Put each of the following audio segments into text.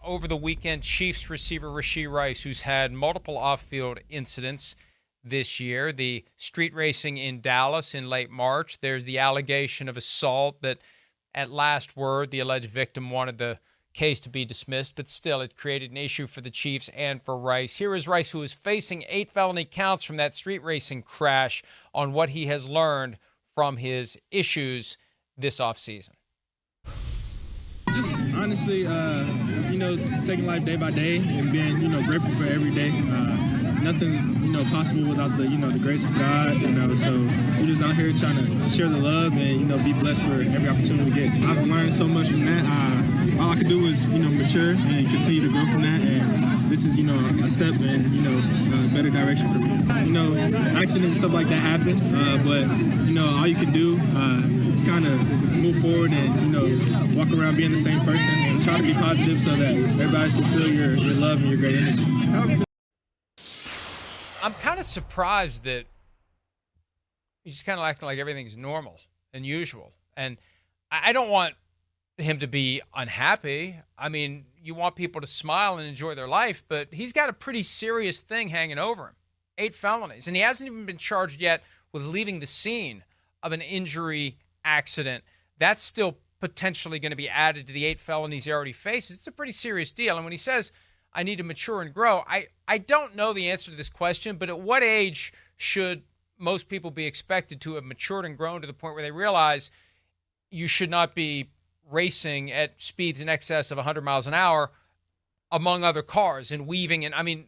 over the weekend, Chiefs receiver Rashee Rice, who's had multiple off-field incidents this year. The street racing in Dallas in late March. There's the allegation of assault that, at last word, the alleged victim wanted the case to be dismissed, but still it created an issue for the Chiefs and for Rice. Here is Rice, who is facing 8 felony counts from that street racing crash, on what he has learned from his issues this offseason. Just honestly, taking life day by day and being, grateful for every day. Nothing, possible without the grace of God, so we're just out here trying to share the love and, be blessed for every opportunity we get. I've learned so much from that. All I could do is, mature and continue to grow from that, and this is, a step in, a better direction for me. Accidents and stuff like that happen, but, all you can do is kind of move forward and, walk around being the same person and try to be positive so that everybody can feel your love and your great energy. I'm kind of surprised that he's just kind of acting like everything's normal and usual. And I don't want him to be unhappy. I mean, you want people to smile and enjoy their life, but he's got a pretty serious thing hanging over him. 8 felonies. And he hasn't even been charged yet with leaving the scene of an injury accident. That's still potentially going to be added to the 8 felonies he already faces. It's a pretty serious deal. And when he says, I need to mature and grow, I don't know the answer to this question, but at what age should most people be expected to have matured and grown to the point where they realize you should not be racing at speeds in excess of 100 miles an hour among other cars and weaving? And I mean,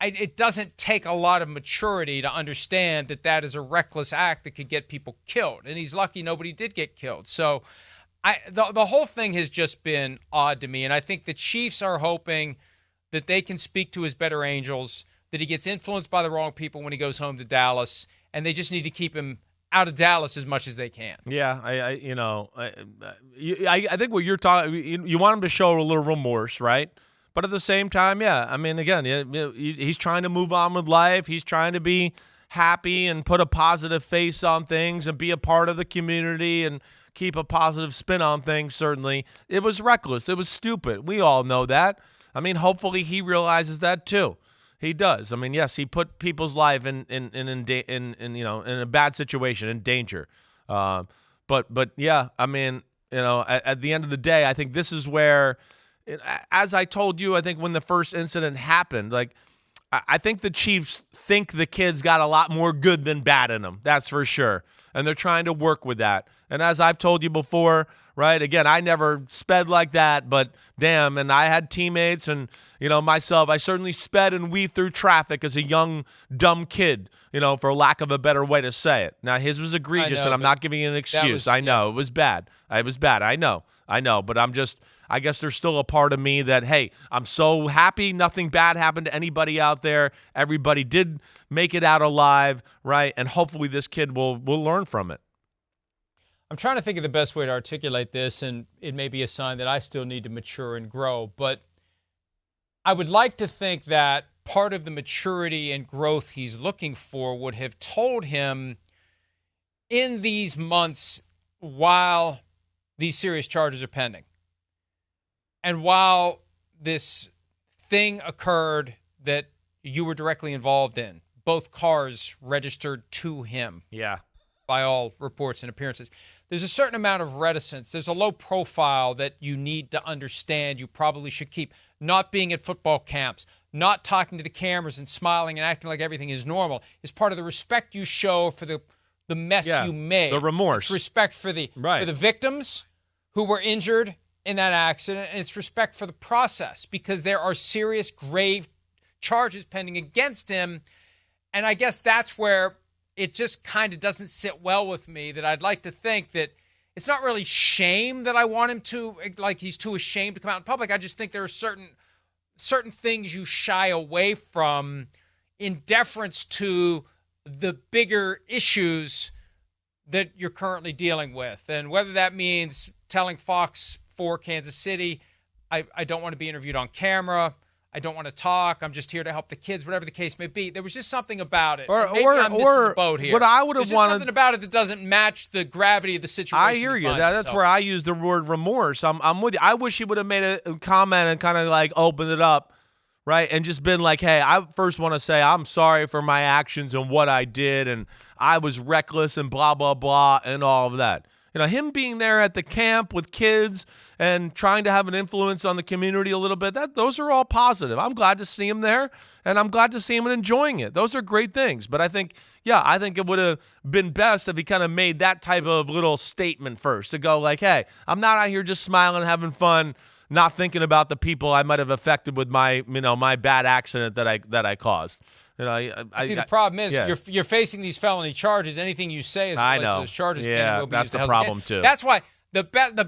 it doesn't take a lot of maturity to understand that that is a reckless act that could get people killed. And he's lucky nobody did get killed. So the whole thing has just been odd to me. And I think the Chiefs are hoping that they can speak to his better angels, that he gets influenced by the wrong people when he goes home to Dallas, and they just need to keep him out of Dallas as much as they can. Yeah, I think what you're talking, you want him to show a little remorse, right? But at the same time, yeah, I mean, again, he's trying to move on with life. He's trying to be happy and put a positive face on things and be a part of the community and keep a positive spin on things, certainly. It was reckless. It was stupid. We all know that. I mean, hopefully he realizes that too. He does. I mean, yes, he put people's life in a bad situation, in danger. But yeah, I mean, at the end of the day, I think this is where, as I told you, I think when the first incident happened, like, I think the Chiefs think the kid's got a lot more good than bad in them. That's for sure. And they're trying to work with that. And as I've told you before, right, again, I never sped like that, but damn, and I had teammates and, myself, I certainly sped and weaved through traffic as a young, dumb kid, for lack of a better way to say it. Now, his was egregious, and I'm not giving you an excuse. I know, it was bad. It was bad. I know. But I guess there's still a part of me that, hey, I'm so happy nothing bad happened to anybody out there. Everybody did make it out alive, right? And hopefully this kid will learn from it. I'm trying to think of the best way to articulate this, and it may be a sign that I still need to mature and grow. But I would like to think that part of the maturity and growth he's looking for would have told him in these months while these serious charges are pending, and while this thing occurred that you were directly involved in, both cars registered to him. Yeah. By all reports and appearances. There's a certain amount of reticence. There's a low profile that you need to understand you probably should keep. Not being at football camps, not talking to the cameras and smiling and acting like everything is normal is part of the respect you show for the mess you made. The remorse. It's respect for the victims who were injured in that accident, and it's respect for the process because there are serious, grave charges pending against him. And I guess that's where it just kind of doesn't sit well with me, that I'd like to think that it's not really shame that I want him to, like he's too ashamed to come out in public. I just think there are certain things you shy away from in deference to the bigger issues that you're currently dealing with. And whether that means telling Fox 4 Kansas City, I don't want to be interviewed on camera, I don't want to talk. I'm just here to help the kids, whatever the case may be. There was just something about it. Or Maybe I'm missing the boat here. what I would have There's wanted. something about it that doesn't match the gravity of the situation. I hear you. That's where I use the word remorse. I'm with you. I wish he would have made a comment and kind of like opened it up, right? And just been like, hey, I first want to say I'm sorry for my actions and what I did, and I was reckless and blah, blah, blah, and all of that. You know, him being there at the camp with kids and trying to have an influence on the community a little bit, those are all positive. I'm glad to see him there, and I'm glad to see him enjoying it. Those are great things. But I think it would have been best if he kind of made that type of little statement first to go like, hey, I'm not out here just smiling, having fun, not thinking about the people I might have affected with my bad accident that I caused. You know, the problem is you're facing these felony charges. Anything you say as it relates to those charges can will be that's used the to problem too. That's why the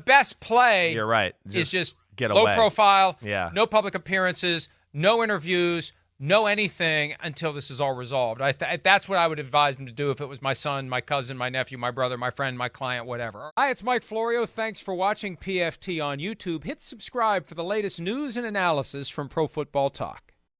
best play. You're right. Is just get low away. profile. Yeah. No public appearances. No interviews. No anything until this is all resolved. That's what I would advise him to do if it was my son, my cousin, my nephew, my brother, my friend, my client, whatever. Hi, it's Mike Florio. Thanks for watching PFT on YouTube. Hit subscribe for the latest news and analysis from Pro Football Talk.